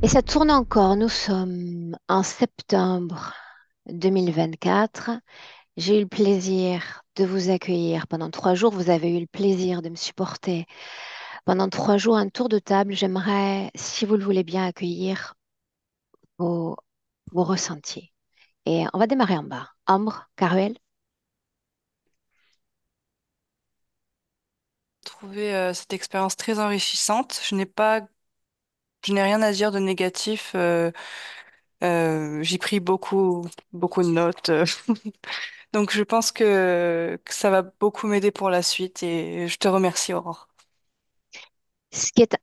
Et ça tourne encore. Nous sommes en septembre 2024. J'ai eu le plaisir de vous accueillir pendant 3 jours. Vous avez eu le plaisir de me supporter pendant 3 jours. Un tour de table. J'aimerais, si vous le voulez bien, accueillir vos, vos ressentis. Et on va démarrer en bas. Ambre, Caruel. Trouvé cette expérience très enrichissante. Je n'ai rien à dire de négatif. J'ai pris beaucoup de notes. Donc je pense que ça va beaucoup m'aider pour la suite et je te remercie, Aurore. Ce qui est,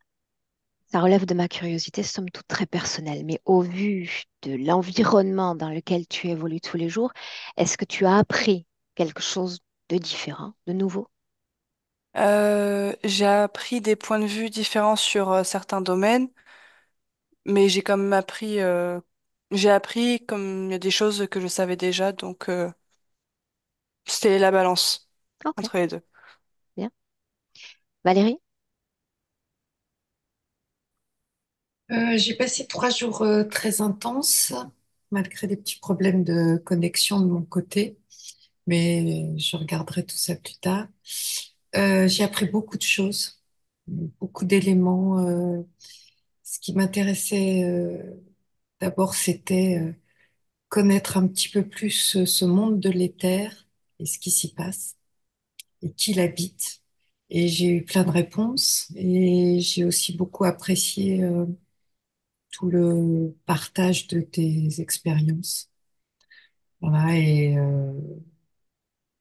ça relève de ma curiosité, somme toute très personnelle, mais au vu de l'environnement dans lequel tu évolues tous les jours, est-ce que tu as appris quelque chose de différent, de nouveau? J'ai appris des points de vue différents sur certains domaines, mais j'ai appris comme il y a des choses que je savais déjà, donc c'était la balance Ok, entre les deux. bien. Valérie? J'ai passé 3 jours très intenses, malgré des petits problèmes de connexion de mon côté, mais je regarderai tout ça plus tard. J'ai appris beaucoup de choses, beaucoup d'éléments. Ce qui m'intéressait d'abord, c'était connaître un petit peu plus ce monde de l'éther et ce qui s'y passe et qui l'habite. Et j'ai eu plein de réponses et j'ai aussi beaucoup apprécié tout le partage de tes expériences. Voilà, et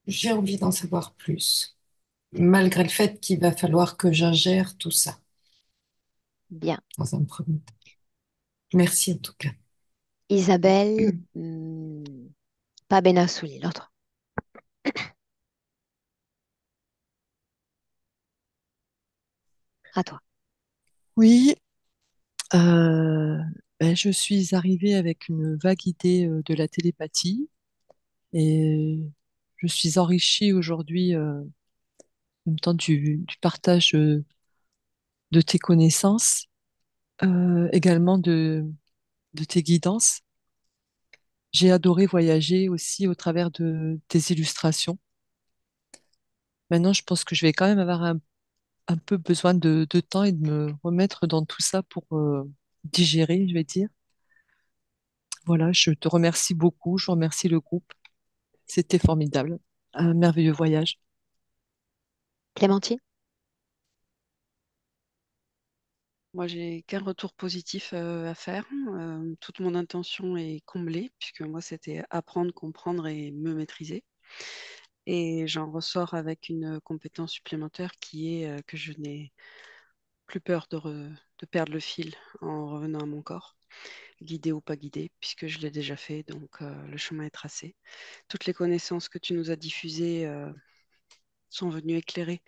j'ai envie d'en savoir plus, malgré le fait qu'il va falloir que j'ingère tout ça Bien. dans un premier temps. Merci en tout cas. Isabelle, pas Benassouli, l'autre. À toi. Oui, euh, je suis arrivée avec une vague idée de la télépathie et je suis enrichie aujourd'hui en même temps du partage de tes connaissances, également de tes guidances. J'ai adoré voyager aussi au travers de tes illustrations. Maintenant, je pense que je vais quand même avoir un peu besoin de temps et de me remettre dans tout ça pour digérer, je vais dire. Voilà, je te remercie beaucoup, je remercie le groupe. C'était formidable. Un merveilleux voyage. Clémentine? Moi, j'ai qu'un retour positif à faire. Toute mon intention est comblée, puisque moi, c'était apprendre, comprendre et me maîtriser. Et j'en ressors avec une compétence supplémentaire qui est que je n'ai plus peur de perdre le fil en revenant à mon corps, guidé ou pas guidé, puisque je l'ai déjà fait, donc le chemin est tracé. Toutes les connaissances que tu nous as diffusées sont venues éclairer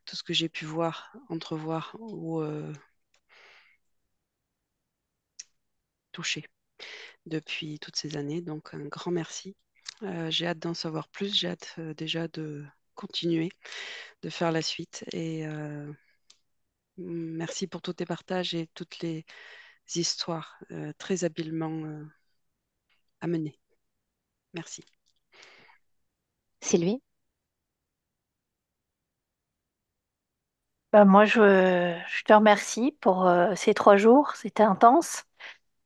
tout ce que j'ai pu voir, entrevoir ou toucher depuis toutes ces années. Donc un grand merci. J'ai hâte d'en savoir plus. J'ai hâte déjà de continuer, de faire la suite. Et merci pour tous tes partages et toutes les histoires très habilement amenées. Merci. Bah, moi, je te remercie pour ces 3 jours. C'était intense.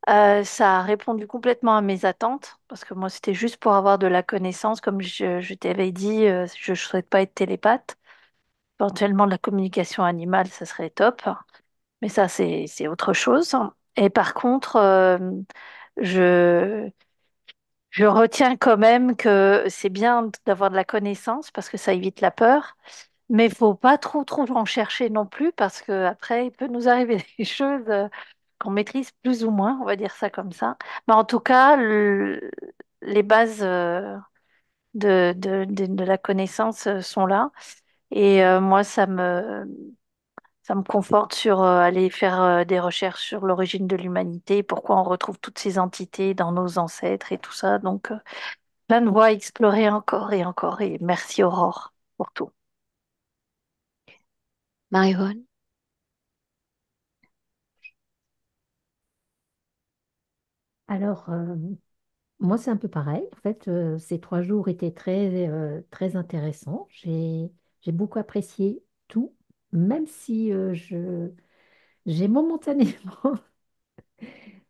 Ça a répondu complètement à mes attentes parce que moi, c'était juste pour avoir de la connaissance. Comme je t'avais dit, je ne souhaite pas être télépathe. Éventuellement, de la communication animale, ça serait top. Mais ça, c'est autre chose. Et par contre, je, je retiens quand même que c'est bien d'avoir de la connaissance parce que ça évite la peur. Mais il faut pas trop en chercher non plus parce que après il peut nous arriver des choses qu'on maîtrise plus ou moins, on va dire ça comme ça. Mais en tout cas, les bases de la connaissance sont là. Et moi, ça me conforte sur aller faire des recherches sur l'origine de l'humanité, pourquoi on retrouve toutes ces entités dans nos ancêtres et tout ça. Donc, plein de voies à explorer encore et encore. Et merci Aurore pour tout. Marie-Vonne? Alors, moi, c'est un peu pareil. En fait, ces 3 jours étaient très intéressants. J'ai beaucoup apprécié tout, même si j'ai momentanément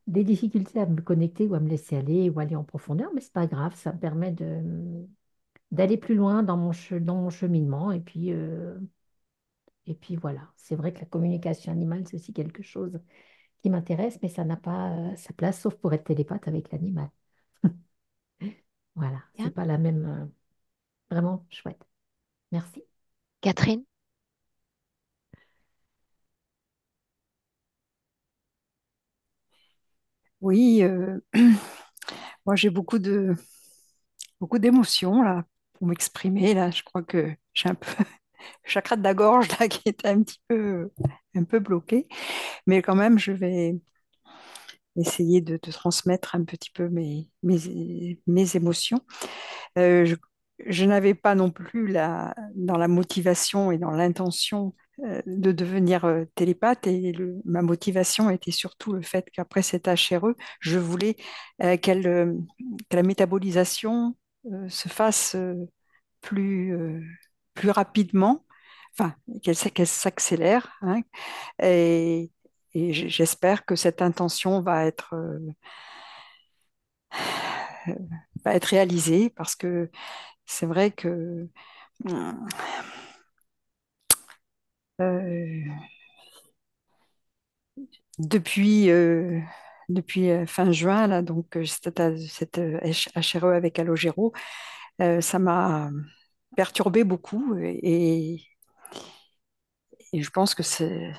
des difficultés à me connecter ou à me laisser aller ou aller en profondeur, mais c'est pas grave. Ça me permet d'aller plus loin dans dans mon cheminement. Et puis voilà. C'est vrai que la communication animale, c'est aussi quelque chose qui m'intéresse, mais ça n'a pas sa place, sauf pour être télépathe avec l'animal. Voilà, c'est Bien. pas la même. Vraiment chouette. Merci. Catherine? Oui, moi j'ai beaucoup d'émotions là pour m'exprimer là. Je crois que j'ai un peu le chakra de la gorge là qui est un peu bloqué, mais quand même je vais essayer de transmettre un petit peu mes émotions. Je, je n'avais pas non plus dans la motivation et dans l'intention de devenir télépathe et ma motivation était surtout le fait qu'après cet HRE, je voulais que la métabolisation se fasse plus, plus rapidement, enfin, qu'elle s'accélère, hein, et, j'espère que cette intention va être réalisée parce que c'est vrai que euh, depuis, fin juin, là, donc cette HRE avec Alogero, ça m'a perturbé beaucoup et je pense que c'est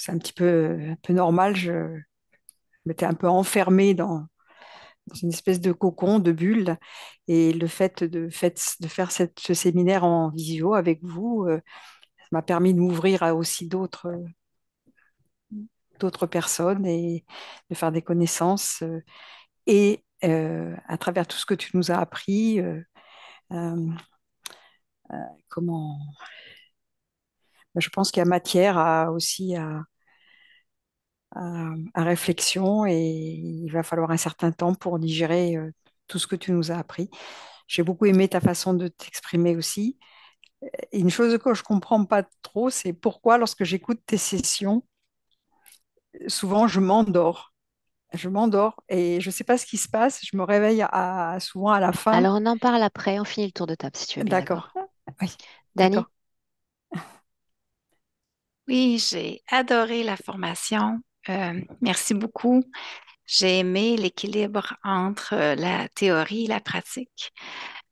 un peu normal. Je m'étais un peu enfermée dans une espèce de cocon, de bulle, et le de faire ce séminaire en visio avec vous, ça m'a permis de m'ouvrir à aussi d'autres personnes et de faire des connaissances. Et à travers tout ce que tu nous as appris, euh, comment, je pense qu'il y a matière à réflexion et il va falloir un certain temps pour digérer tout ce que tu nous as appris. J'ai beaucoup aimé ta façon de t'exprimer aussi. Et une chose que je comprends pas trop, c'est pourquoi lorsque j'écoute tes sessions, souvent je m'endors. Je m'endors et je sais pas ce qui se passe. Je me réveille souvent à la fin. Alors, on en parle après. On finit le tour de table, si tu veux bien, D'accord. d'accord? Oui, Dani? d'accord. Oui, j'ai adoré la formation. Merci beaucoup. J'ai aimé l'équilibre entre la théorie et la pratique.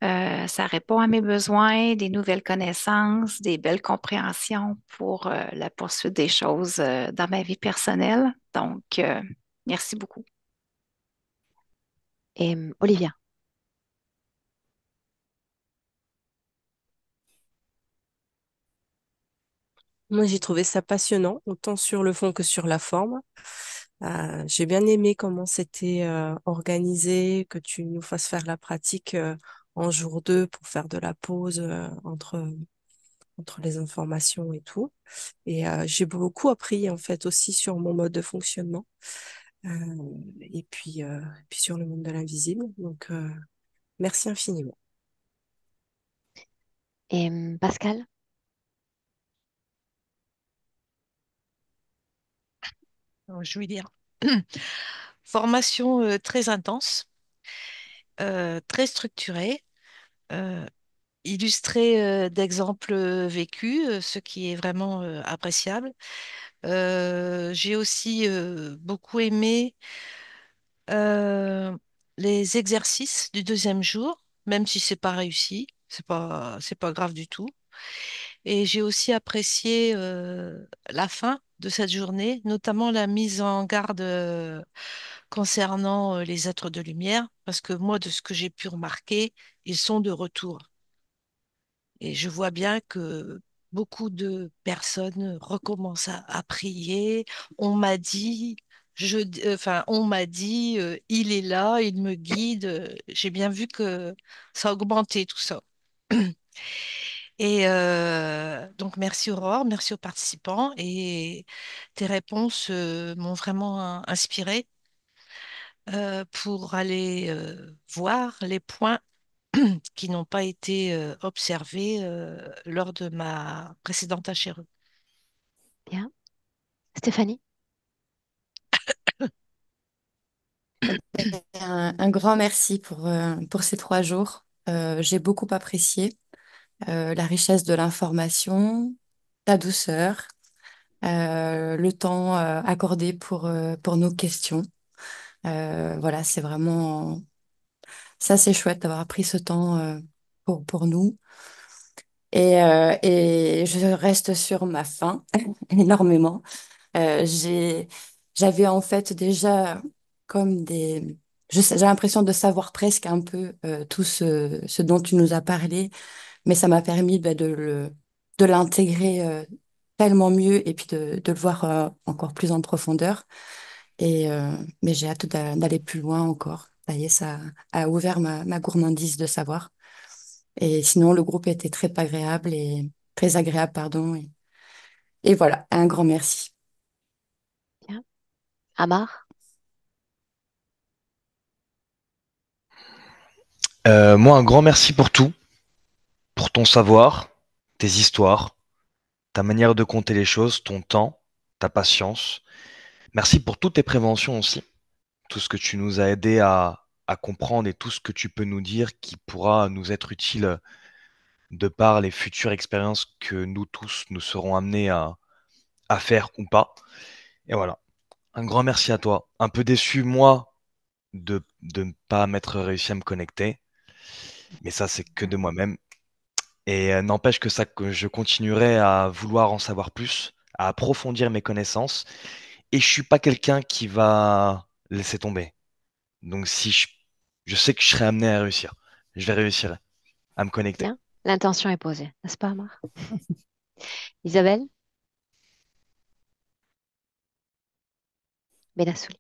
Ça répond à mes besoins, des nouvelles connaissances, des belles compréhensions pour la poursuite des choses dans ma vie personnelle. Donc, merci beaucoup. Et Olivia? Moi, j'ai trouvé ça passionnant, autant sur le fond que sur la forme. J'ai bien aimé comment c'était organisé, que tu nous fasses faire la pratique en jour 2 pour faire de la pause entre les informations et tout. Et j'ai beaucoup appris en fait aussi sur mon mode de fonctionnement euh, et puis sur le monde de l'invisible. Donc, merci infiniment. Et Pascal? Je vais dire, formation très intense, très structurée, euh, illustrée d'exemples vécus, ce qui est vraiment appréciable. J'ai aussi beaucoup aimé euh, les exercices du deuxième jour, même si c'est pas réussi, c'est pas grave du tout. Et j'ai aussi apprécié la fin de cette journée, notamment la mise en garde concernant les êtres de lumière, parce que moi, de ce que j'ai pu remarquer, ils sont de retour. Et je vois bien que beaucoup de personnes recommencent à prier. On m'a dit, on m'a dit, il est là, il me guide. J'ai bien vu que ça a augmenté tout ça. Et donc, merci Aurore, merci aux participants. Et tes réponses m'ont vraiment inspirée. pour aller voir les points qui n'ont pas été observés lors de ma précédente HRE. Bien. Stéphanie? Un grand merci pour ces 3 jours. J'ai beaucoup apprécié la richesse de l'information, la douceur, le temps accordé pour nos questions. Voilà, c'est vraiment ça, c'est chouette d'avoir pris ce temps pour nous. Et je reste sur ma faim énormément. J'avais en fait déjà comme j'ai l'impression de savoir presque un peu tout ce dont tu nous as parlé, mais ça m'a permis de l'intégrer tellement mieux et puis de le voir encore plus en profondeur. Mais j'ai hâte d'aller plus loin encore. Ça y est, ça a ouvert ma gourmandise de savoir. Et sinon, le groupe était très agréable, pardon. Et voilà, un grand merci. Bien. Amar? Moi, un grand merci pour tout, pour ton savoir, tes histoires, ta manière de compter les choses, ton temps, ta patience. Merci pour toutes tes préventions aussi, tout ce que tu nous as aidé à comprendre et tout ce que tu peux nous dire qui pourra nous être utile de par les futures expériences que nous tous nous serons amenés à faire ou pas. Et voilà, un grand merci à toi. Un peu déçu, moi, de ne pas m'être réussi à me connecter, mais ça, c'est que de moi-même. Et n'empêche que je continuerai à vouloir en savoir plus, à approfondir mes connaissances. Et je suis pas quelqu'un qui va laisser tomber. Donc si je sais que je serai amené à réussir. Je vais réussir à me connecter. Bien. L'intention est posée, n'est-ce pas, Amar? Isabelle? Benassouli?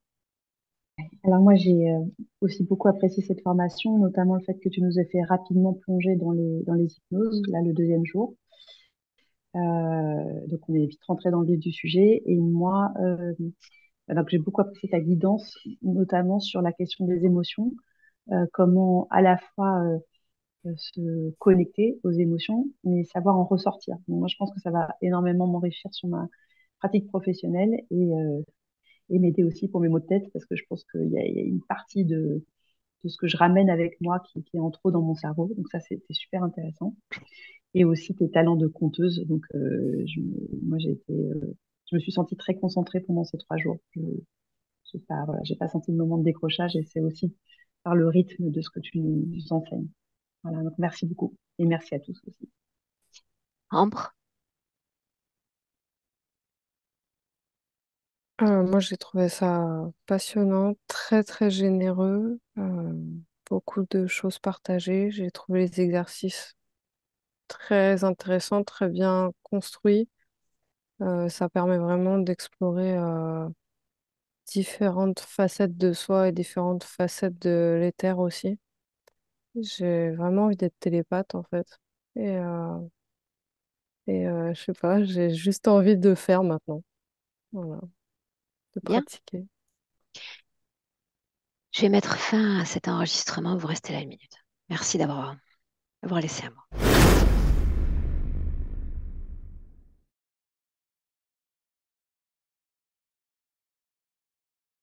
Alors moi, j'ai aussi beaucoup apprécié cette formation, notamment le fait que tu nous aies fait rapidement plonger dans les hypnoses, là, le deuxième jour. Donc on est vite rentré dans le vif du sujet. Et moi, donc j'ai beaucoup apprécié ta guidance, notamment sur la question des émotions, comment à la fois se connecter aux émotions, mais savoir en ressortir. Donc, moi, je pense que ça va énormément m'enrichir sur ma pratique professionnelle et m'aider aussi pour mes maux de tête, parce que je pense qu'il y a une partie de ce que je ramène avec moi qui est en trop dans mon cerveau. Donc ça, c'était super intéressant. Et aussi tes talents de conteuse. Donc moi, je me suis sentie très concentrée pendant ces 3 jours. Voilà, j'ai pas senti de moment de décrochage et c'est aussi par le rythme de ce que tu nous enseignes. Voilà, donc merci beaucoup et merci à tous aussi. Ambre? Moi, j'ai trouvé ça passionnant, très, très généreux, beaucoup de choses partagées. J'ai trouvé les exercices très intéressants, très bien construits. Ça permet vraiment d'explorer différentes facettes de soi et différentes facettes de l'éther aussi. J'ai vraiment envie d'être télépathe en fait. Et, euh, je sais pas, j'ai juste envie de faire maintenant. Voilà, de Bien. pratiquer. Je vais mettre fin à cet enregistrement. Vous restez là une minute. Merci d'avoir laissé à moi.